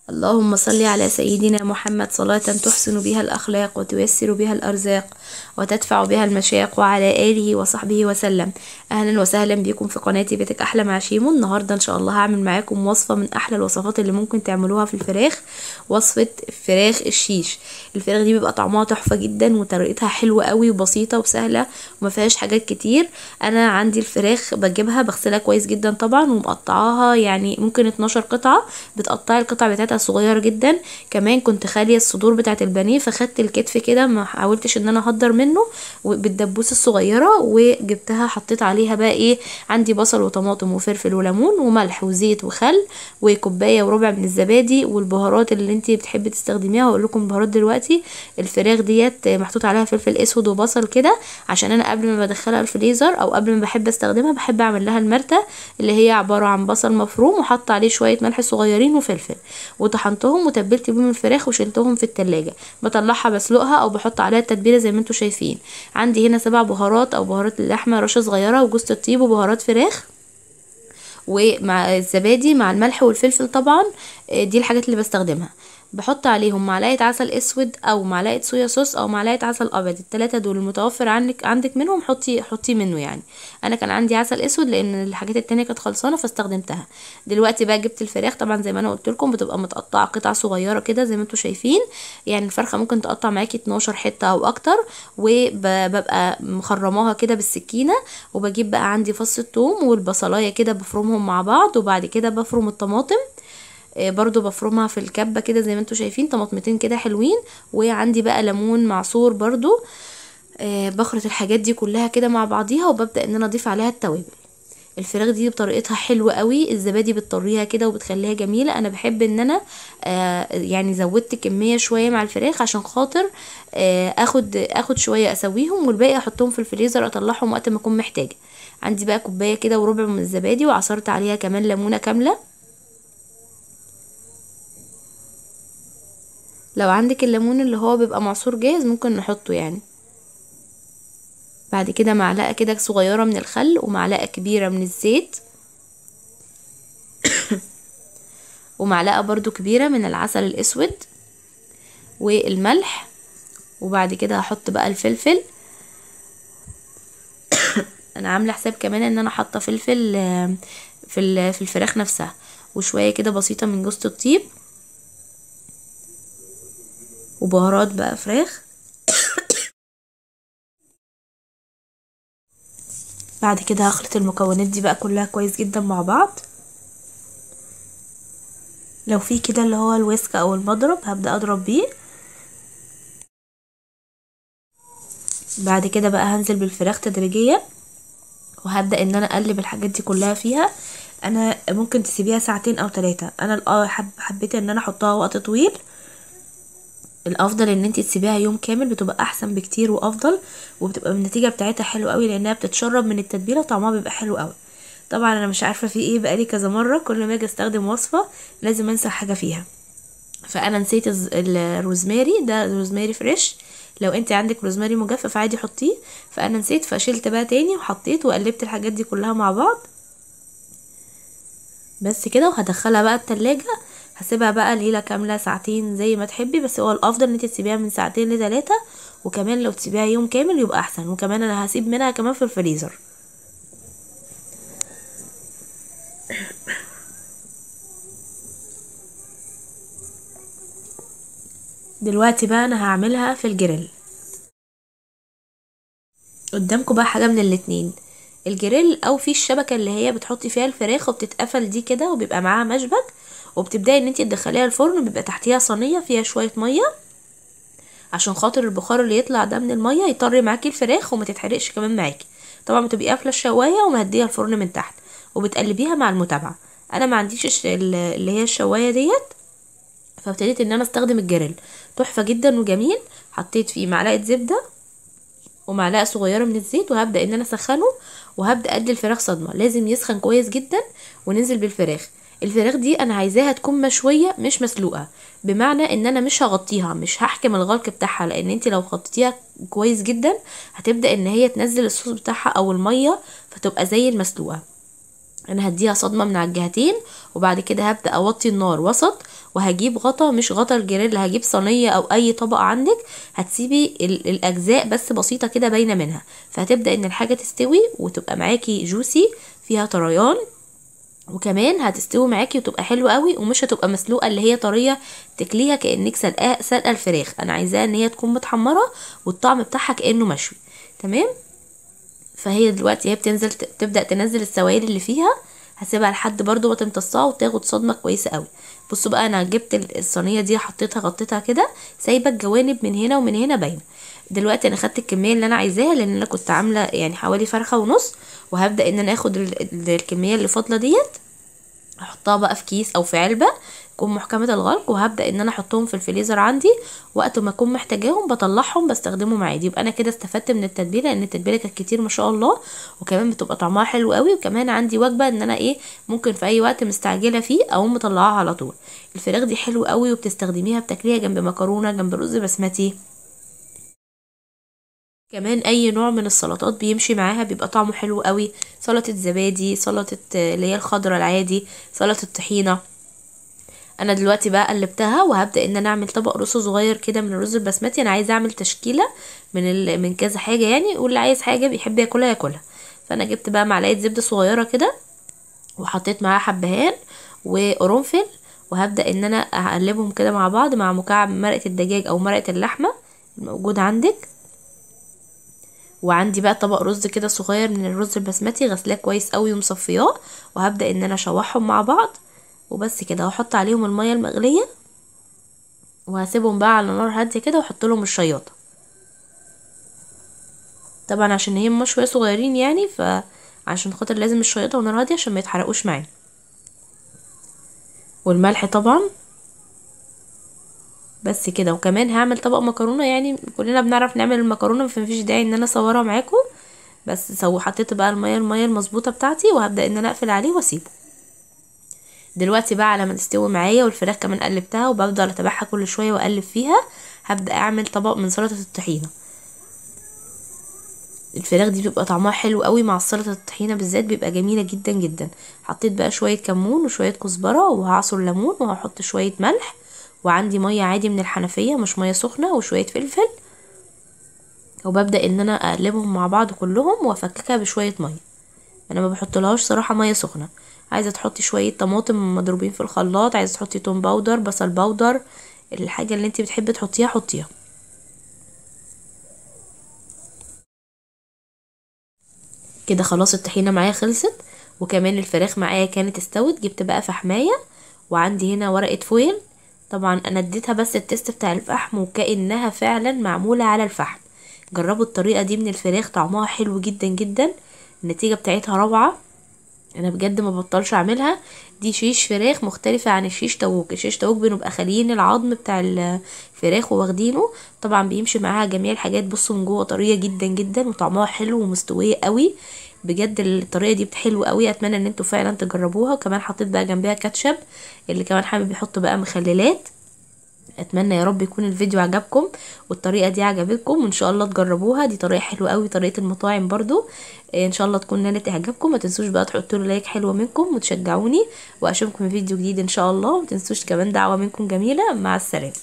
اللهم صل على سيدنا محمد صلاة تحسن بها الأخلاق وتيسر بها الأرزاق وتدفع بها المشاق، وعلى آله وصحبه وسلم. أهلا وسهلا بكم في قناتي بيتك أحلى مع شيمو. النهاردة إن شاء الله هعمل معاكم وصفة من أحلى الوصفات اللي ممكن تعملوها في الفراخ، وصفة فراخ الشيش. الفراخ دي بيبقى طعمها تحفة جدا وطريقتها حلوة قوي وبسيطة وسهلة وما فيهاش حاجات كتير. أنا عندي الفراخ بجيبها بغسلها كويس جدا طبعا ومقطعاها، يعني ممكن 12 قطعة. بتقطعي القطع بتاعتها صغيره جدا. كمان كنت خاليه الصدور بتاعه البانيه، فخدت الكتف كده ما حاولتش ان انا اهدر منه بالدبوس الصغيره، وجبتها حطيت عليها بقى ايه، عندي بصل وطماطم وفلفل وليمون وملح وزيت وخل وكوبايه وربع من الزبادي والبهارات اللي انتي بتحبي تستخدميها. واقول لكم البهارات دلوقتي. الفراخ ديت محطوط عليها فلفل اسود وبصل كده، عشان انا قبل ما بدخلها الفريزر او قبل ما بحب استخدمها بحب اعمل لها المرته، اللي هي عباره عن بصل مفروم وحط عليه شويه ملح صغيرين وفلفل، وطحنتهم وتبلت بيهم الفراخ وشلتهم في التلاجة. بطلعها بسلقها او بحط عليها التتبيله زي ما انتم شايفين. عندي هنا 7 بهارات او بهارات اللحمه، رشه صغيره وجوز الطيب وبهارات فراخ، ومع الزبادي مع الملح والفلفل طبعا. دي الحاجات اللي بستخدمها. بحط عليهم معلقه عسل اسود او معلقه صويا صوص او معلقه عسل ابيض، التلاتة دول المتوفر عندك منهم حطي منه يعني. انا كان عندي عسل اسود لان الحاجات التانية كانت خلصانه فاستخدمتها. دلوقتي بقى جبت الفراخ، طبعا زي ما انا قلت لكم بتبقى متقطعه قطع صغيره كده زي ما انتم شايفين. يعني الفرخه ممكن تقطع معاكي 12 حته او اكتر، وببقى مخرماها كده بالسكينه. وبجيب بقى عندي فص الثوم والبصلايه كده بفرمهم مع بعض، وبعد كده بفرم الطماطم. برضو بفرمها في الكبة كده زي ما انتوا شايفين، طماطمتين كده حلوين. وعندي بقى ليمون معصور برضو. بخلط الحاجات دي كلها كده مع بعضيها، وببدأ ان انا اضيف عليها التوابل. الفراخ دي بطريقتها حلوة قوي، الزبادي بتطريها كده وبتخليها جميلة. انا بحب ان انا يعني زودت كمية شوية مع الفراخ عشان خاطر اخد شوية اسويهم، والباقي احطهم في الفريزر اطلعهم وقت ما اكون محتاجة. عندي بقى كوباية كده وربع من الزبادي، وعصرت عليها كمان ليمونة كاملة. لو عندك الليمون اللي هو بيبقى معصور جاهز ممكن نحطه يعني. بعد كده معلقة كده صغيرة من الخل ومعلقة كبيرة من الزيت ومعلقة برضو كبيرة من العسل الاسود والملح. وبعد كده هحط بقى الفلفل. انا عاملة حساب كمان ان انا حاطة فلفل في الفراخ نفسها، وشوية كده بسيطة من جوز الطيب وبهارات بقى فراخ. بعد كده هخلط المكونات دي بقى كلها كويس جدا مع بعض. لو في كده اللي هو الويسك او المضرب هبدأ اضرب بيه. بعد كده بقى هنزل بالفراخ تدريجيا، وهبدأ ان انا اقلب الحاجات دي كلها فيها. انا ممكن تسيبيها ساعتين او 3، انا حبيت ان انا احطها وقت طويل. الافضل ان انت تسيبيها يوم كامل، بتبقى احسن بكتير وافضل، وبتبقى النتيجه بتاعتها حلوه قوي لانها بتتشرب من التتبيله وطعمها بيبقى حلو قوي. طبعا انا مش عارفه في ايه، بقالي كذا مره كل ما اجي استخدم وصفه لازم انسى حاجه فيها. فانا نسيت الروزماري، ده روزماري فريش. لو انت عندك روزماري مجفف عادي حطيه. فانا نسيت فشلت بقى تاني وحطيت وقلبت الحاجات دي كلها مع بعض بس كده. وهدخلها بقى التلاجة، هسيبها بقى ليلة كاملة ساعتين زي ما تحبي، بس هو الافضل ان انت تسيبيها من ساعتين ل3. وكمان لو تسيبيها يوم كامل يبقى احسن، وكمان انا هسيب منها كمان في الفريزر. دلوقتي بقى انا هعملها في الجريل. قدامكم بقى حاجة من الاتنين، الجريل او في الشبكة اللي هي بتحطي فيها الفراخ وبتتقفل دي كده وبيبقى معاها مشبك، وبتبداي ان انت تدخليها الفرن. بيبقى تحتيها صينية فيها شوية مية عشان خاطر البخار اللي يطلع ده من المية يطري معاكي الفراخ وما تتحرقش كمان معاكي. طبعا بتبقي قافله الشوايه ومهديه الفرن من تحت، وبتقلبيها مع المتابعه. انا ما عنديش اللي هي الشوايه ديت، فابتديت ان انا استخدم الجريل. تحفه جدا وجميل. حطيت فيه معلقه زبده ومعلقه صغيره من الزيت، وهبدا ان انا اسخنه، وهبدا ادي الفراخ صدمه. لازم يسخن كويس جدا وننزل بالفراخ. الفراخ دي انا عايزاها تكون مشويه مش مسلوقه، بمعنى ان انا مش هغطيها، مش هحكم الغلق بتاعها، لان انت لو غطيتيها كويس جدا هتبدا ان هي تنزل الصوص بتاعها او الميه فتبقى زي المسلوقه. انا هديها صدمه من على الجهتين، وبعد كده هبدا اوطي النار وسط، وهجيب غطا، مش غطا الجريل، هجيب صينيه او اي طبق عندك، هتسيبي الاجزاء بس بسيطه كده باينه منها، فهتبدا ان الحاجه تستوي وتبقى معاكي جوسي فيها طريان، وكمان هتستوي معاكي وتبقى حلوه قوي، ومش هتبقى مسلوقه اللي هي طريه تكليها كانك سلقه الفراخ. انا عايزاها ان هي تكون متحمره والطعم بتاعها كانه مشوي. تمام. فهي دلوقتي هي بتنزل تبدا تنزل السوائل اللي فيها، هسيبها لحد برضو ما تمتصها وتاخد صدمه كويسه قوي. بصوا بقى، انا جبت الصينيه دي حطيتها غطيتها كده، سايبه الجوانب من هنا ومن هنا باينه. دلوقتي انا خدت الكميه اللي انا عايزاها، لان انا كنت عامله يعني حوالي فرخه ونص، وهبدا ان انا اخد الكميه اللي فاضله ديت، احطها بقى في كيس او في علبه تكون محكمه الغلق، وهبدا ان انا احطهم في الفريزر عندي، وقت ما اكون محتاجاهم بطلعهم بستخدمهم عادي. يبقى انا كده استفدت من التتبيله، لان التتبيله كانت كتير ما شاء الله، وكمان بتبقى طعمها حلو قوي، وكمان عندي وجبه ان انا ايه ممكن في اي وقت مستعجله فيه اقوم مطلعاها على طول. الفراخ دي حلوه قوي، وبتستخدميها بتاكليها جنب مكرونه، جنب رز بسمتي، كمان اي نوع من السلطات بيمشي معاها، بيبقى طعمه حلو قوي. سلطه زبادي، سلطه اللي هي الخضره العادي، سلطه طحينه. انا دلوقتي بقى قلبتها، وهبدا ان انا اعمل طبق رز صغير كده من الرز البسمتي. انا عايزه اعمل تشكيله من كذا حاجه يعني، واللي عايز حاجه بيحب ياكلها ياكلها. فانا جبت بقى معلقه زبده صغيره كده، وحطيت معاها حبهان وقرنفل، وهبدا ان انا اقلبهم كده مع بعض مع مكعب مرقه الدجاج او مرقه اللحمه الموجود عندك. وعندي بقى طبق رز كده صغير من الرز البسمتي، غسلاه كويس قوي ومصفياه، وهبدا ان انا اشوحهم مع بعض، وبس كده. واحط عليهم الميه المغليه، وهسيبهم بقى على نار هاديه كده، واحط لهم الشياطه. طبعا عشان هم شويه صغيرين يعني، فعشان خاطر لازم الشياطه ونار هاديه عشان ما يتحرقوش معانا. والملح طبعا. بس كده. وكمان هعمل طبق مكرونه، يعني كلنا بنعرف نعمل المكرونه، فمفيش داعي ان انا اصورها معاكم. بس حطيت بقى الميه المظبوطه بتاعتي، وهبدا ان انا اقفل عليه واسيبه. دلوقتي بقى على ما تستوي معايا، والفراخ كمان قلبتها وبفضل اتابعها كل شويه واقلب فيها، هبدا اعمل طبق من سلطه الطحينه. الفراخ دي بيبقى طعمها حلو قوي مع السلطه الطحينه بالذات، بيبقى جميله جدا جدا. حطيت بقى شويه كمون وشويه كزبره، وهعصر ليمون، وهحط شويه ملح، وعندي ميه عادي من الحنفيه مش ميه سخنه، وشويه فلفل، وببدا ان انا اقلبهم مع بعض كلهم، وافككها بشويه ميه. انا ما بحطلهاش صراحه ميه سخنه. عايزه تحطي شويه طماطم مضروبين في الخلاط، عايزه تحطي توم باودر، بصل باودر، الحاجه اللي انت بتحبي تحطيها حطيها. كده خلاص الطحينه معايا خلصت، وكمان الفراخ معايا كانت استوت. جبت بقى فحمايه، وعندي هنا ورقه فويل. طبعا انا اديتها بس التست بتاع الفحم، وكأنها فعلا معموله على الفحم. جربوا الطريقه دي من الفراخ، طعمها حلو جدا جدا، النتيجه بتاعتها روعه. انا بجد ما بطلش اعملها. دي شيش فراخ مختلفة عن الشيش تاووك. الشيش تاووك بنبقى خاليين العظم بتاع الفراخ وواخدينه، طبعا بيمشي معاها جميع الحاجات. بصوا من جوه طرية جدا جدا، وطعمها حلو ومستوية قوي. بجد الطريقة دي حلوة قوي، اتمنى ان انتوا فعلا تجربوها. وكمان حطيت بقى جنبها كاتشب، اللي كمان حابب يحط بقى مخللات. اتمنى يا رب يكون الفيديو عجبكم والطريقه دي عجبتكم، وان شاء الله تجربوها. دي طريقه حلوه قوي، طريقه المطاعم برضو. ان شاء الله تكون نالت اعجابكم. ما تنسوش بقى تحطوا لي لايك حلوه منكم وتشجعوني، واشوفكم في فيديو جديد ان شاء الله. ما تنسوش كمان دعوه منكم جميله. مع السلامه.